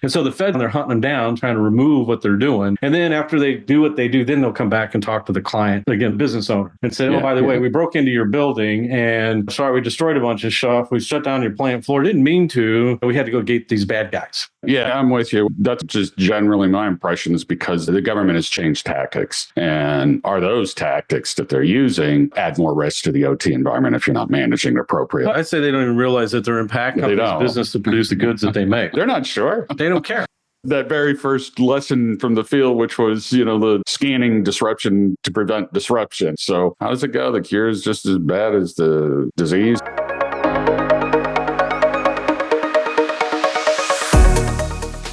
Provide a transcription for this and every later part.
And so the Fed, they're hunting them down, trying to remove what they're doing. And then after they do what they do, then they'll come back and talk to the client, again, business owner, and say, oh, by the way, we broke into your building and sorry, we destroyed a bunch of stuff. We shut down your plant floor. Didn't mean to, but we had to go get these bad guys. Yeah, I'm with you. That's just generally my impression, is because the government has changed tactics. And are those tactics that they're using add more risk to the OT environment if you're not managing it appropriately? I'd say they don't even realize that they're impacting companies' business to produce the goods that they make. They're not sure. They don't care. That very first lesson from the field, which was, the scanning disruption to prevent disruption. So how does it go? The cure is just as bad as the disease.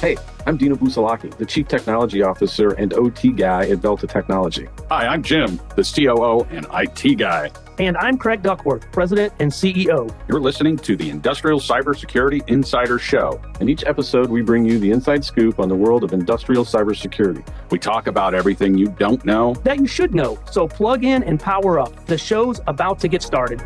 Hey, I'm Dino Busalachi, the Chief Technology Officer and OT guy at Velta Technology. Hi, I'm Jim, the COO and IT guy. And I'm Craig Duckworth, President and CEO. You're listening to the Industrial Cybersecurity Insider Show. In each episode, we bring you the inside scoop on the world of industrial cybersecurity. We talk about everything you don't know that you should know. So plug in and power up. The show's about to get started.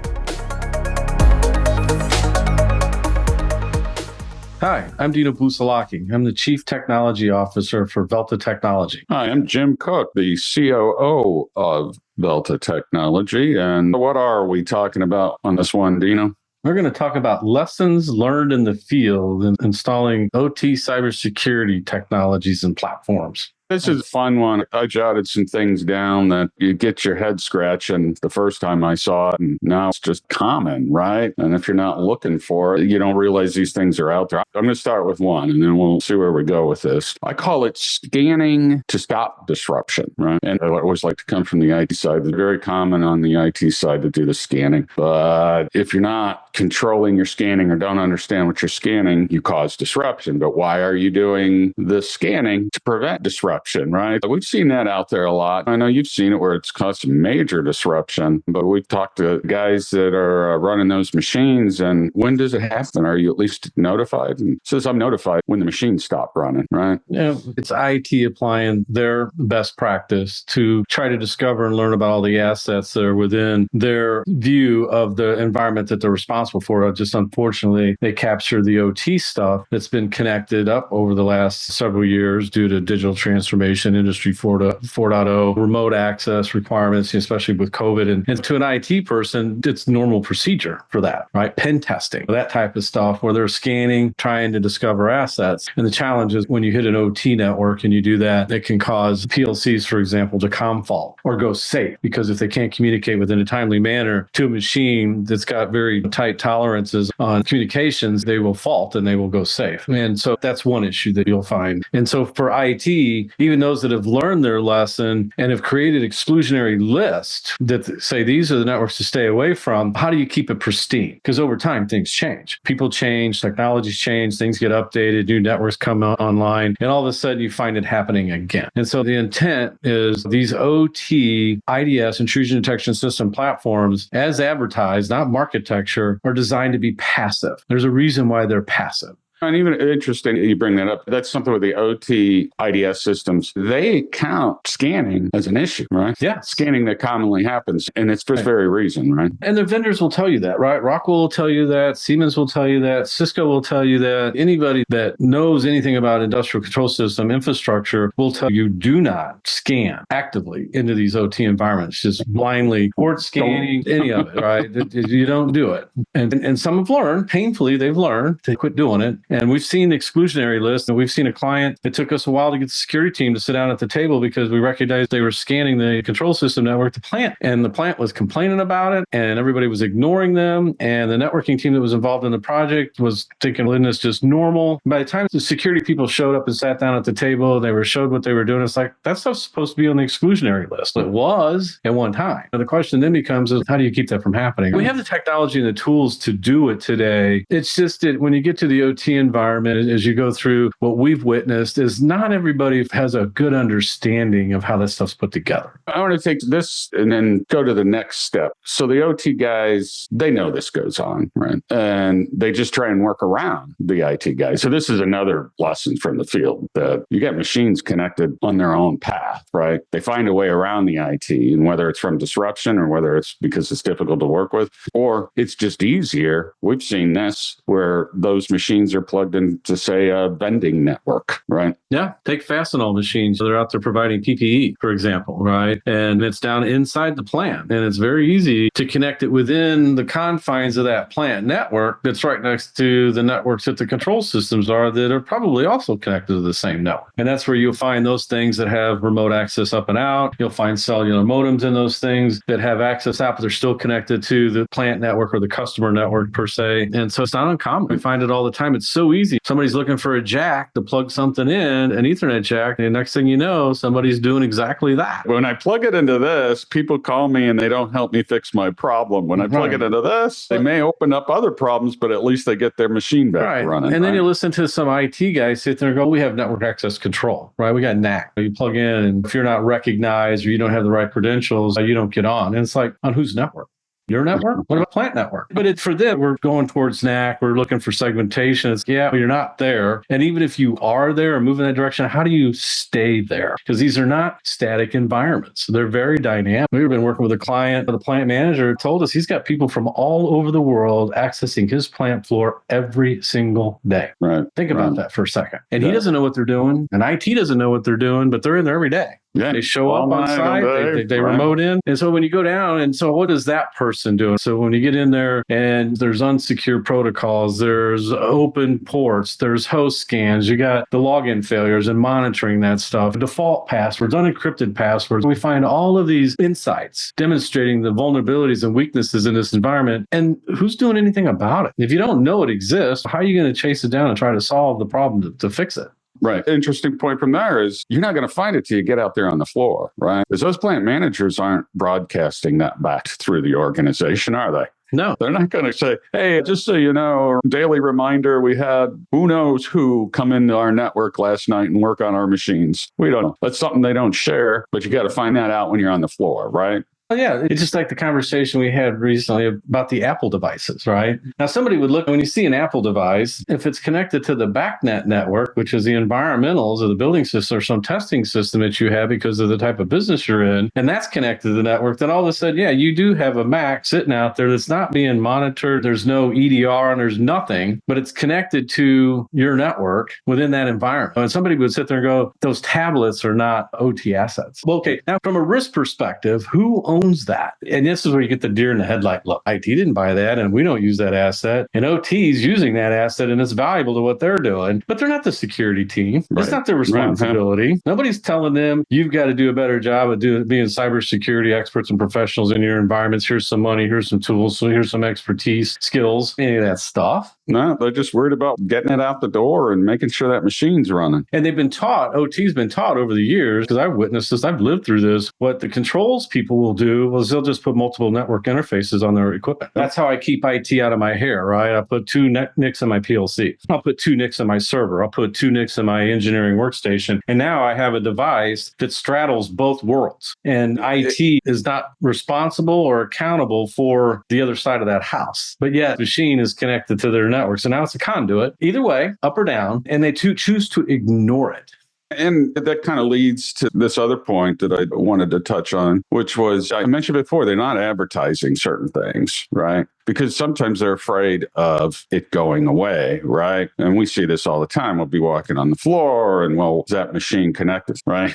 Hi, I'm Dino Busalachi. I'm the Chief Technology Officer for Velta Technology. Hi, I'm Jim Cook, the COO of Velta Technology. And what are we talking about on this one, Dino? We're going to talk about lessons learned in the field in installing OT cybersecurity technologies and platforms. This is a fun one. I jotted some things down that you get your head scratching the first time I saw it. And now it's just common, right? And if you're not looking for it, you don't realize these things are out there. I'm going to start with one, and then we'll see where we go with this. I call it scanning to stop disruption, right? And I always like to come from the IT side. It's very common on the IT side to do the scanning. But if you're not controlling your scanning or don't understand what you're scanning, you cause disruption. But why are you doing the scanning? To prevent disruption. Right? We've seen that out there a lot. I know you've seen it where it's caused major disruption, but we've talked to guys that are running those machines. And when does it happen? Are you at least notified? And it says I'm notified when the machines stop running, right? Yeah, it's IT applying their best practice to try to discover and learn about all the assets that are within their view of the environment that they're responsible for. Just unfortunately, they capture the OT stuff that's been connected up over the last several years due to digital transformation, Industry 4.0, remote access requirements, especially with COVID. And to an IT person, it's normal procedure for that, right? Pen testing, that type of stuff where they're scanning, trying to discover assets. And the challenge is when you hit an OT network and you do that, it can cause PLCs, for example, to fault or go safe, because if they can't communicate within a timely manner to a machine that's got very tight tolerances on communications, they will fault and they will go safe. And so that's one issue that you'll find. And so for IT, even those that have learned their lesson and have created exclusionary lists that say these are the networks to stay away from, how do you keep it pristine? Because over time, things change. People change, technologies change, things get updated, new networks come online, and all of a sudden you find it happening again. And so the intent is these OT IDS, intrusion detection system platforms, as advertised, not marketecture, are designed to be passive. There's a reason why they're passive. And even interesting you bring that up. That's something with the OT IDS systems. They count scanning as an issue, right? Yeah. Scanning that commonly happens. And it's for this very reason, right? And the vendors will tell you that, right? Rockwell will tell you that. Siemens will tell you that. Cisco will tell you that. Anybody that knows anything about industrial control system infrastructure will tell you do not scan actively into these OT environments, just blindly port scanning, any of it, right? You don't do it. And some have learned, painfully, they've learned to quit doing it. And we've seen exclusionary lists, and we've seen a client, it took us a while to get the security team to sit down at the table because we recognized they were scanning the control system network, the plant, and the plant was complaining about it, and everybody was ignoring them, and the networking team that was involved in the project was thinking, well, isn't this just normal? By the time the security people showed up and sat down at the table, they were showed what they were doing. It's like, that stuff's supposed to be on the exclusionary list. It was at one time. And the question then becomes, is how do you keep that from happening? We have the technology and the tools to do it today. It's just that when you get to the OT environment, as you go through, what we've witnessed is not everybody has a good understanding of how this stuff's put together. I want to take this and then go to the next step. So the OT guys, they know this goes on, right? And they just try and work around the IT guys. So this is another lesson from the field, that you get machines connected on their own path, right? They find a way around the IT, and whether it's from disruption or whether it's because it's difficult to work with, or it's just easier. We've seen this where those machines are plugged into, say, a vending network, right? Yeah, take Fastenal machines. They're out there providing PPE, for example, right? And it's down inside the plant. And it's very easy to connect it within the confines of that plant network that's right next to the networks that the control systems are that are probably also connected to the same network. And that's where you'll find those things that have remote access up and out. You'll find cellular modems in those things that have access out, but they're still connected to the plant network or the customer network per se. And so it's not uncommon. We find it all the time. It's so easy. Somebody's looking for a jack to plug something in, an Ethernet jack, and the next thing you know, somebody's doing exactly that. When I plug it into this, people call me and they don't help me fix my problem. When I plug it into this, they may open up other problems, but at least they get their machine back running. And then you listen to some IT guys sit there and go, we have network access control, right? We got NAC. You plug in, and if you're not recognized or you don't have the right credentials, you don't get on. And it's like, on whose network? Your network? What about plant network? But for them, we're going towards NAC. We're looking for segmentation. It's, you're not there. And even if you are there or move in that direction, how do you stay there? Because these are not static environments. They're very dynamic. We've been working with a client, the plant manager told us he's got people from all over the world accessing his plant floor every single day. Right. Think about that for a second. And he doesn't know what they're doing. And IT doesn't know what they're doing, but they're in there every day. Yeah. They show up on site, they remote in. And so when you go down, and so what is that person doing? So when you get in there and there's unsecure protocols, there's open ports, there's host scans, you got the login failures and monitoring that stuff, default passwords, unencrypted passwords. We find all of these insights demonstrating the vulnerabilities and weaknesses in this environment. And who's doing anything about it? If you don't know it exists, how are you going to chase it down and try to solve the problem to fix it? Right. Interesting point from there is you're not going to find it till you get out there on the floor, right? Because those plant managers aren't broadcasting that back through the organization, are they? No. They're not going to say, hey, just so you know, daily reminder, we had who knows who come into our network last night and work on our machines. We don't know. That's something they don't share, but you got to find that out when you're on the floor, right? Yeah, it's just like the conversation we had recently about the Apple devices, right? Now, somebody would look, when you see an Apple device, if it's connected to the BACnet network, which is the environmentals of the building system or some testing system that you have because of the type of business you're in, and that's connected to the network, then all of a sudden, you do have a Mac sitting out there that's not being monitored. There's no EDR and there's nothing, but it's connected to your network within that environment. And somebody would sit there and go, those tablets are not OT assets. Well, okay, now from a risk perspective, who owns that? And this is where you get the deer in the headlight look. IT didn't buy that, and we don't use that asset. And OT's using that asset, and it's valuable to what they're doing. But they're not the security team. Right. It's not their responsibility. Right. Nobody's telling them, you've got to do a better job of being cybersecurity experts and professionals in your environments. Here's some money. Here's some tools. So here's some expertise, skills, any of that stuff. No, they're just worried about getting it out the door and making sure that machine's running. And they've been taught, OT's been taught over the years, because I've witnessed this, I've lived through this. What the controls people will do is they'll just put multiple network interfaces on their equipment. That's how I keep IT out of my hair, right? I put two NICs in my PLC. I'll put two NICs in my server. I'll put two NICs in my engineering workstation. And now I have a device that straddles both worlds. And IT is not responsible or accountable for the other side of that house. But yet, the machine is connected to their network. So now it's a conduit, either way, up or down, and they choose to ignore it. And that kind of leads to this other point that I wanted to touch on, which was, I mentioned before, they're not advertising certain things, right? Because sometimes they're afraid of it going away, right? And we see this all the time. We'll be walking on the floor and, well, is that machine connected, right?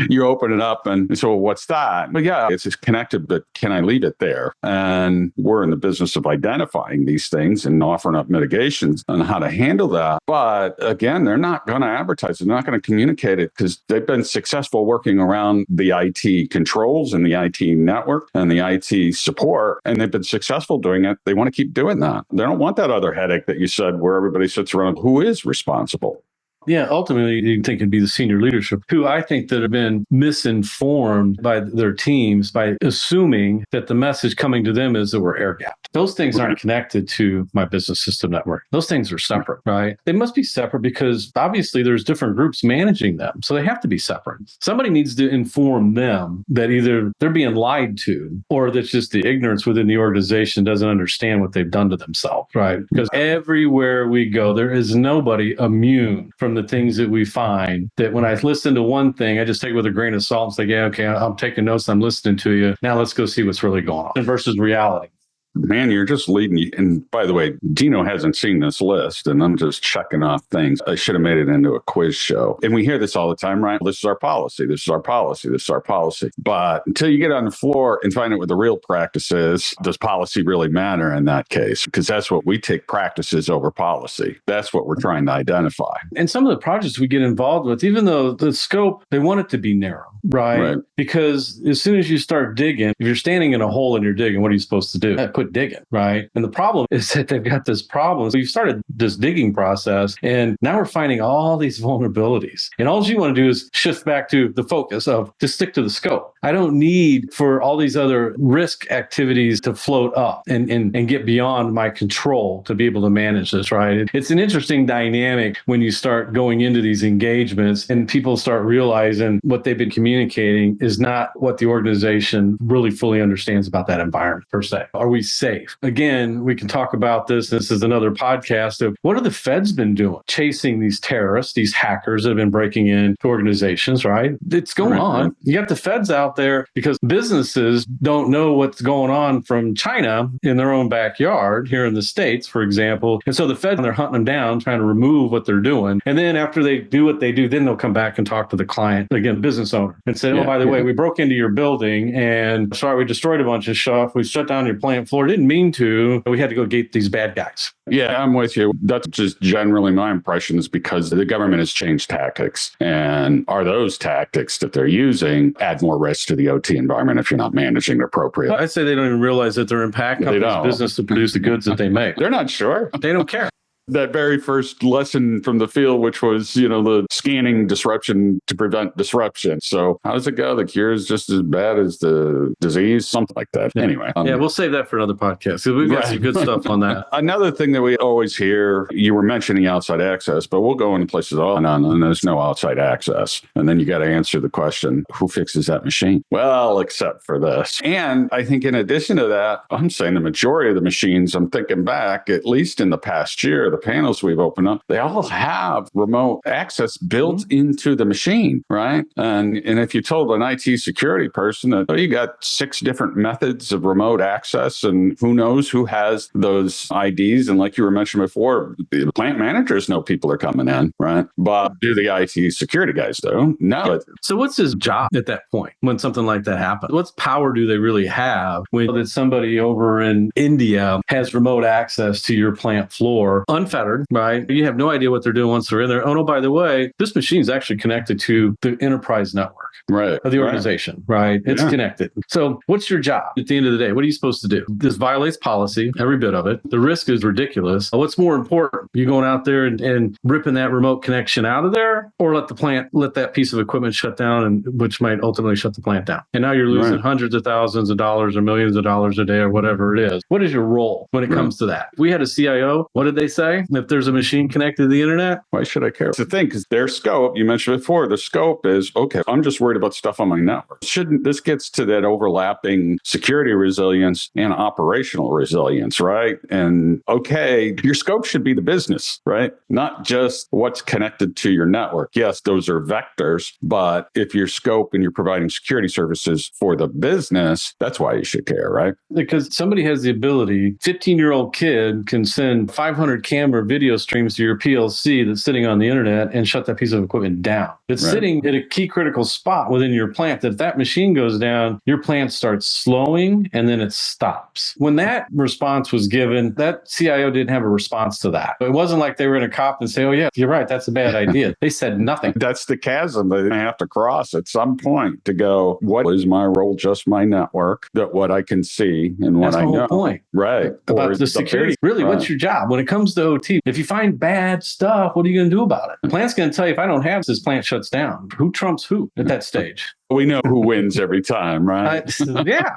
You open it up and so what's that? But yeah, it's just connected, but can I leave it there? And we're in the business of identifying these things and offering up mitigations on how to handle that. But again, they're not going to advertise. They're not going to communicate it because they've been successful working around the IT controls and the IT network and the IT support, and they've been successful doing it. They want to keep doing that. They don't want that other headache that you said where everybody sits around who is responsible. Yeah, ultimately, you think it'd be the senior leadership who I think that have been misinformed by their teams by assuming that the message coming to them is that we're air gapped. Those things aren't connected to my business system network. Those things are separate, right? They must be separate because obviously there's different groups managing them. So they have to be separate. Somebody needs to inform them that either they're being lied to or that's just the ignorance within the organization doesn't understand what they've done to themselves, right? Because everywhere we go, there is nobody immune from the things that we find that when I listen to one thing, I just take it with a grain of salt and say, yeah, okay, I'm taking notes. I'm listening to you. Now let's go see what's really going on versus reality. Man, you're just leading. And by the way, Dino hasn't seen this list, and I'm just checking off things. I should have made it into a quiz show. And we hear this all the time, right? This is our policy. This is our policy. This is our policy. But until you get on the floor and find out what the real practice is, does policy really matter in that case? Because that's what we take, practices over policy. That's what we're trying to identify. And some of the projects we get involved with, even though the scope, they want it to be narrow, right? Because as soon as you start digging, if you're standing in a hole and you're digging, what are you supposed to do? Quit digging, right? And the problem is that they've got this problem. So you've started this digging process, and now we're finding all these vulnerabilities. And all you want to do is shift back to the focus of just stick to the scope. I don't need for all these other risk activities to float up and get beyond my control to be able to manage this, right? It's an interesting dynamic when you start going into these engagements and people start realizing what they've been communicating is not what the organization really fully understands about that environment per se. Are we safe? Again, we can talk about this. This is another podcast of what have the feds been doing? Chasing these terrorists, these hackers that have been breaking into organizations, right? It's going on. You got the feds out there because businesses don't know what's going on from China in their own backyard here in the States, for example. And so the feds, they're hunting them down, trying to remove what they're doing. And then after they do what they do, then they'll come back and talk to the client, again, business owner, and say, oh, by the way, we broke into your building and sorry, we destroyed a bunch of stuff. We shut down your plant floor. Didn't mean to. We had to go get these bad guys. Yeah, I'm with you. That's just generally my impression is because the government has changed tactics. And are those tactics that they're using add more risk to the OT environment if you're not managing it appropriately? I'd say they don't even realize that they're impacting companies' business to produce the goods that they make. They're not sure. They don't care. That very first lesson from the field, which was, the scanning disruption to prevent disruption. So how does it go? The cure is just as bad as the disease, something like that. Yeah. Anyway. We'll save that for another podcast. We've got some good stuff on that. Another thing that we always hear, you were mentioning outside access, but we'll go into places all and there's no outside access. And then you got to answer the question, who fixes that machine? Well, except for this. And I think in addition to that, I'm saying the majority of the machines, I'm thinking back, at least in the past year, the panels we've opened up, they all have remote access built into the machine, right? And if you told an IT security person that you got 6 different methods of remote access and who knows who has those IDs, and like you were mentioning before, the plant managers know people are coming in, right? But do the IT security guys though? No. So what's his job at that point when something like that happens? What power do they really have when that somebody over in India has remote access to your plant floor, unfettered, right? You have no idea what they're doing once they're in there. Oh, no, by the way, this machine is actually connected to the enterprise network of the organization, right? It's connected. So what's your job at the end of the day? What are you supposed to do? This violates policy, every bit of it. The risk is ridiculous. What's more important? You going out there and ripping that remote connection out of there, or let that piece of equipment shut down, and which might ultimately shut the plant down. And now you're losing hundreds of thousands of dollars or millions of dollars a day or whatever it is. What is your role when it comes to that? We had a CIO. What did they say? If there's a machine connected to the internet, why should I care? It's the thing, because their scope, you mentioned before, the scope is, okay, I'm just worried about stuff on my network. This gets to that overlapping security resilience and operational resilience, right? And okay, your scope should be the business, right? Not just what's connected to your network. Yes, those are vectors, but if your scope and you're providing security services for the business, that's why you should care, right? Because somebody has the ability, 15-year-old kid can send 500 camera video streams to your PLC that's sitting on the internet and shut that piece of equipment down. It's sitting at a key critical spot within your plant that if that machine goes down, your plant starts slowing and then it stops. When that response was given, that CIO didn't have a response to that. It wasn't like they were going to cop and say, oh yeah, you're right, that's a bad idea. They said nothing. That's the chasm that they have to cross at some point to go, what is my role, just my network, that what I can see and what I know. That's the whole point. Right. About the security. Really, what's your job? When it comes to OT, if you find bad stuff, what are you going to do about it? The plant's going to tell you, if I don't have this, plant shuts down. Who trumps who at that stage? We know who wins every time, right? Yeah.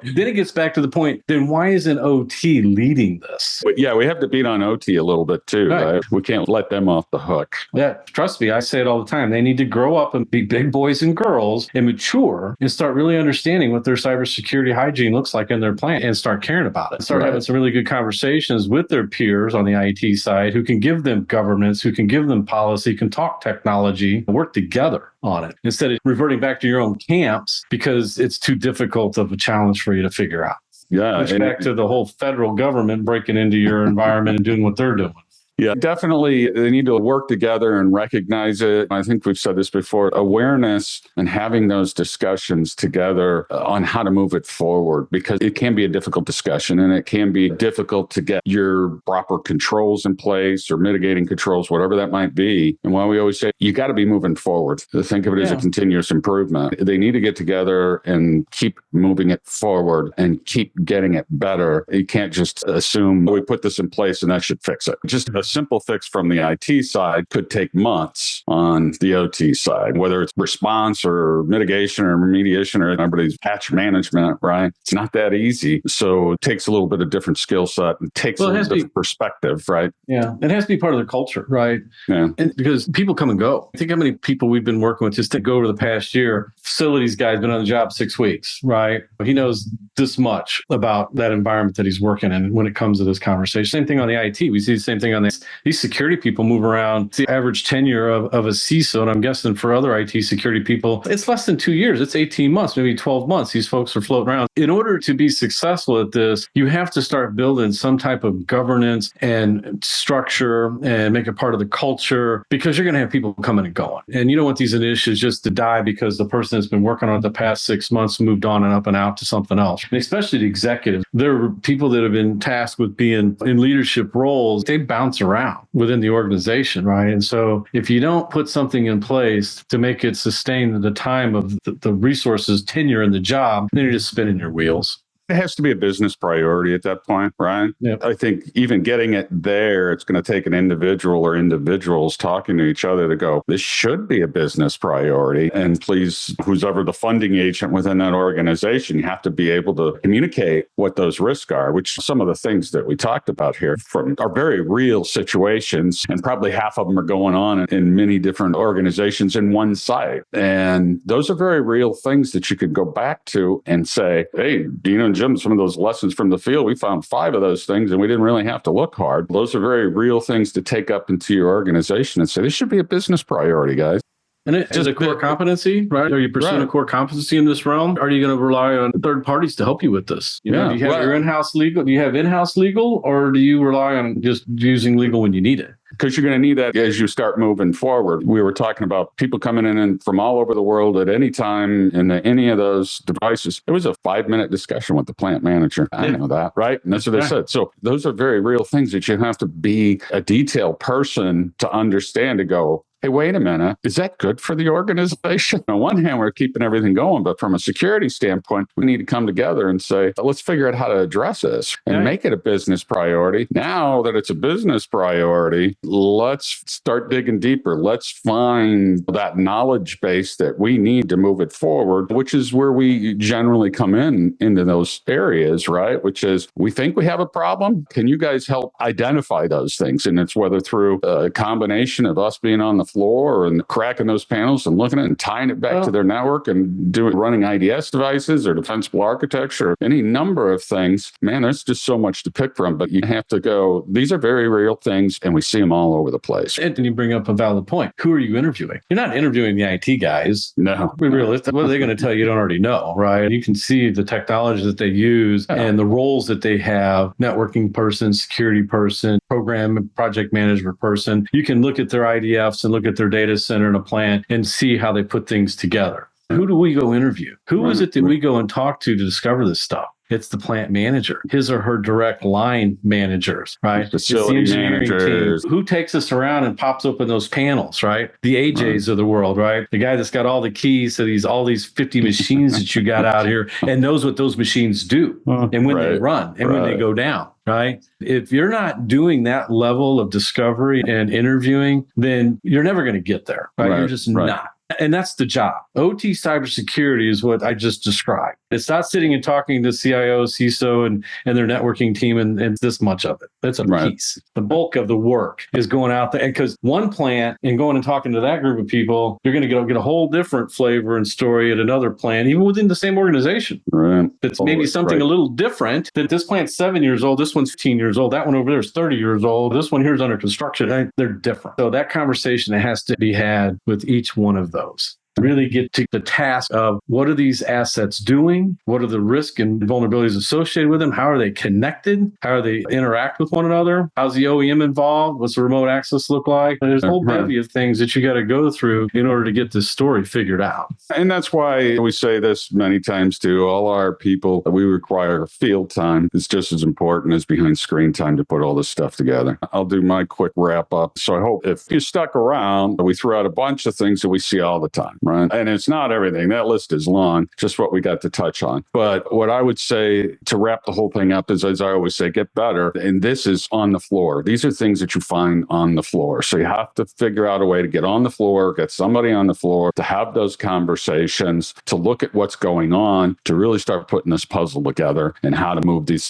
Then it gets back to the point, then why isn't OT leading this? Yeah, we have to beat on OT a little bit too, right? We can't let them off the hook. Yeah, trust me, I say it all the time. They need to grow up and be big boys and girls and mature and start really understanding what their cybersecurity hygiene looks like in their plant and start caring about it. Start having some really good conversations with their peers on the IT side who can give them governance, who can give them policy, can talk technology, work together on it instead of reverting back to your own camps because it's too difficult of a challenge for you to figure out. Yeah. Which back to the whole federal government breaking into your environment and doing what they're doing. Yeah, definitely. They need to work together and recognize it. I think we've said this before, awareness and having those discussions together on how to move it forward, because it can be a difficult discussion and it can be difficult to get your proper controls in place or mitigating controls, whatever that might be. And why we always say you got to be moving forward. Think of it as a continuous improvement. They need to get together and keep moving it forward and keep getting it better. You can't just assume we put this in place and that should fix it. Just a simple fix from the IT side could take months on the OT side, whether it's response or mitigation or remediation or everybody's patch management, right? It's not that easy. So it takes a little bit of different skill set and takes a little different perspective, right? Yeah. It has to be part of the culture, right? Yeah. And because people come and go. I think how many people we've been working with just to go over the past year. Facilities guy's been on the job 6 weeks, right? He knows this much about that environment that he's working in when it comes to this conversation. Same thing on the IT. We see the same thing on these security people move around. It's the average tenure of a CISO, and I'm guessing for other IT security people, it's less than 2 years. It's 18 months, maybe 12 months. These folks are floating around. In order to be successful at this, you have to start building some type of governance and structure and make it part of the culture, because you're going to have people coming and going. And you don't want these initiatives just to die because the person that's been working on it the past 6 months moved on and up and out to something else. And especially the executives. There are people that have been tasked with being in leadership roles. They bounce around within the organization, right? And so if you don't put something in place to make it sustain the time of the resources, tenure in the job, then you're just spinning your wheels. It has to be a business priority at that point, right? Yep. I think even getting it there, it's going to take an individual or individuals talking to each other to go, this should be a business priority. And please, who's ever the funding agent within that organization, you have to be able to communicate what those risks are, which some of the things that we talked about here are very real situations. And probably half of them are going on in many different organizations in one site. And those are very real things that you could go back to and say, hey, Dino and Jim, some of those lessons from the field, we found 5 of those things and we didn't really have to look hard. Those are very real things to take up into your organization and say, this should be a business priority, guys. And it is a core competency, right? Are you pursuing a core competency in this realm? Are you going to rely on third parties to help you with this? Do you have your in-house legal? Do you have in-house legal, or do you rely on just using legal when you need it? Because you're going to need that as you start moving forward. We were talking about people coming in and from all over the world at any time in any of those devices. It was a 5-minute discussion with the plant manager. I know that, right? And that's what they said. So those are very real things that you have to be a detailed person to understand, to go, hey, wait a minute, is that good for the organization? On one hand, we're keeping everything going, but from a security standpoint, we need to come together and say, let's figure out how to address this and make it a business priority. Now that it's a business priority, let's start digging deeper. Let's find that knowledge base that we need to move it forward, which is where we generally come into those areas, right? Which is, we think we have a problem. Can you guys help identify those things? And it's whether through a combination of us being on the floor and cracking those panels and looking at it and tying it back to their network and running IDS devices or defensible architecture, any number of things. Man, there's just so much to pick from, but you have to go, these are very real things, and we see them all over the place. And you bring up a valid point. Who are you interviewing? You're not interviewing the IT guys. No. Be realistic. What are they going to tell you? You don't already know, right? You can see the technology that they use and the roles that they have, networking person, security person, program project management person. You can look at their IDFs and look at their data center and a plant and see how they put things together. Who do we go interview? Who is it that we go and talk to discover this stuff? It's the plant manager, his or her direct line managers, right? Facility it's the engineering managers. team. Who takes us around and pops open those panels, right? The AJs of the world, right? The guy that's got all the keys to all these 50 machines that you got out here and knows what those machines do and when they run and when they go down. Right? If you're not doing that level of discovery and interviewing, then you're never going to get there. Right? You're just not. And that's the job. OT cybersecurity is what I just described. It's not sitting and talking to CIO, CISO, and their networking team and this much of it. That's a piece. The bulk of the work is going out there. Because one plant and going and talking to that group of people, you're going to get a whole different flavor and story at another plant, even within the same organization. Right. It's maybe something a little different, that this plant's 7 years old, this one's 15 years old, that one over there is 30 years old, this one here is under construction. They're different. So that conversation has to be had with each one of those. really get to the task of what are these assets doing? What are the risks and vulnerabilities associated with them? How are they connected? How do they interact with one another? How's the OEM involved? What's the remote access look like? There's a whole bevy of things that you got to go through in order to get this story figured out. And that's why we say this many times to all our people, that we require field time. It's just as important as behind screen time to put all this stuff together. I'll do my quick wrap up. So I hope if you stuck around, we threw out a bunch of things that we see all the time, right? And it's not everything. That list is long, just what we got to touch on. But what I would say to wrap the whole thing up is, as I always say, get better. And this is on the floor. These are things that you find on the floor. So you have to figure out a way to get on the floor, get somebody on the floor, to have those conversations, to look at what's going on, to really start putting this puzzle together and how to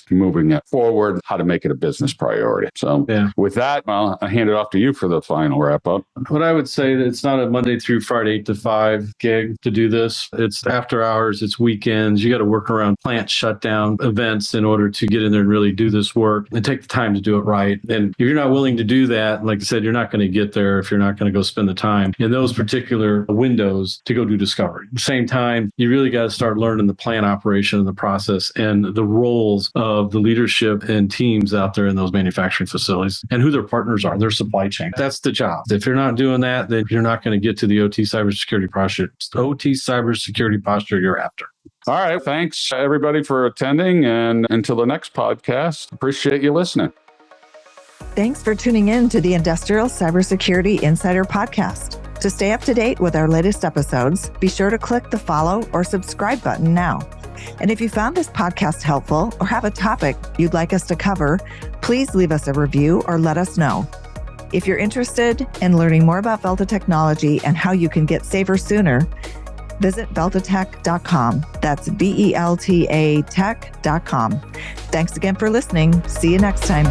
moving it forward, how to make it a business priority. So with that, I'll hand it off to you for the final wrap up. What I would say that it's not a Monday through Friday 8 to 5 gig to do this. It's after hours, it's weekends. You got to work around plant shutdown events in order to get in there and really do this work and take the time to do it right. And if you're not willing to do that, like I said, you're not going to get there if you're not going to go spend the time in those particular windows to go do discovery. At the same time, you really got to start learning the plant operation and the process and the roles of the leadership and teams out there in those manufacturing facilities and who their partners are, their supply chain. That's the job. If you're not doing that, then you're not going to get to the OT cybersecurity posture you're after. All right. Thanks, everybody, for attending. And until the next podcast, appreciate you listening. Thanks for tuning in to the Industrial Cybersecurity Insider Podcast. To stay up to date with our latest episodes, be sure to click the follow or subscribe button now. And if you found this podcast helpful or have a topic you'd like us to cover, please leave us a review or let us know. If you're interested in learning more about Velta Technology and how you can get safer sooner, visit veltatech.com. That's VELTA tech.com. Thanks again for listening. See you next time.